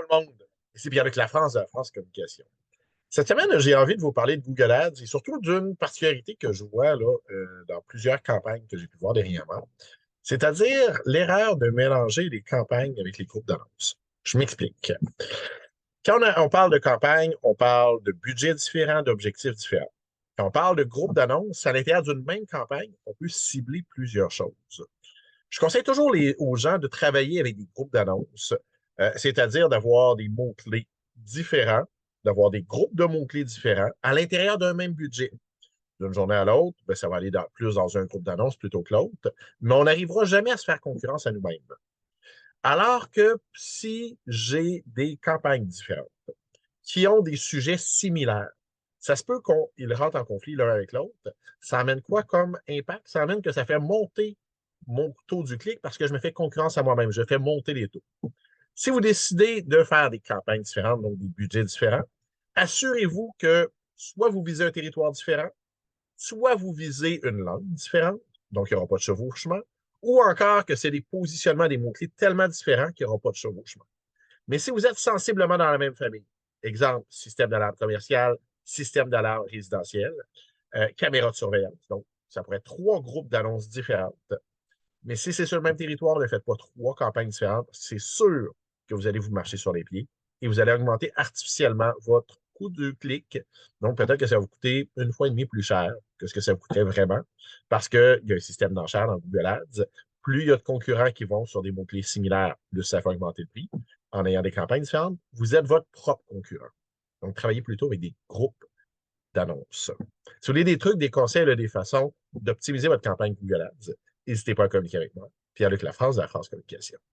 Tout le monde. Ici Pierre-Luc Lafrance de la France Communication. Cette semaine, j'ai envie de vous parler de Google Ads et surtout d'une particularité que je vois là, dans plusieurs campagnes que j'ai pu voir dernièrement, c'est-à-dire l'erreur de mélanger les campagnes avec les groupes d'annonces. Je m'explique. Quand on parle de campagne, on parle de budgets différents, d'objectifs différents. Quand on parle de groupes d'annonces, à l'intérieur d'une même campagne, on peut cibler plusieurs choses. Je conseille toujours aux gens de travailler avec des groupes d'annonces, c'est-à-dire d'avoir des mots-clés différents, d'avoir des groupes de mots-clés différents à l'intérieur d'un même budget. D'une journée à l'autre, ben, ça va aller plus dans un groupe d'annonces plutôt que l'autre, mais on n'arrivera jamais à se faire concurrence à nous-mêmes. Alors que si j'ai des campagnes différentes qui ont des sujets similaires, ça se peut qu'ils rentrent en conflit l'un avec l'autre. Ça amène quoi comme impact? Ça amène que ça fait monter mon taux du clic parce que je me fais concurrence à moi-même. Je fais monter les taux. Si vous décidez de faire des campagnes différentes, donc des budgets différents, assurez-vous que soit vous visez un territoire différent, soit vous visez une langue différente, donc il n'y aura pas de chevauchement, ou encore que c'est des positionnements des mots-clés tellement différents qu'il n'y aura pas de chevauchement. Mais si vous êtes sensiblement dans la même famille, exemple, système d'alarme commercial, système d'alarme résidentiel, caméra de surveillance, donc ça pourrait être trois groupes d'annonces différentes. Mais si c'est sur le même territoire, ne faites pas trois campagnes différentes. C'est sûr que vous allez vous marcher sur les pieds et vous allez augmenter artificiellement votre coût de clic. Donc, peut-être que ça va vous coûter une fois et demie plus cher que ce que ça vous coûterait vraiment parce qu'il y a un système d'enchères dans Google Ads. Plus il y a de concurrents qui vont sur des mots-clés similaires, plus ça fait augmenter le prix. En ayant des campagnes différentes, vous êtes votre propre concurrent. Donc, travaillez plutôt avec des groupes d'annonces. Si vous voulez des trucs, des conseils, des façons d'optimiser votre campagne Google Ads, n'hésitez pas à communiquer avec moi. Pierre-Luc Lafrance de la France Communication.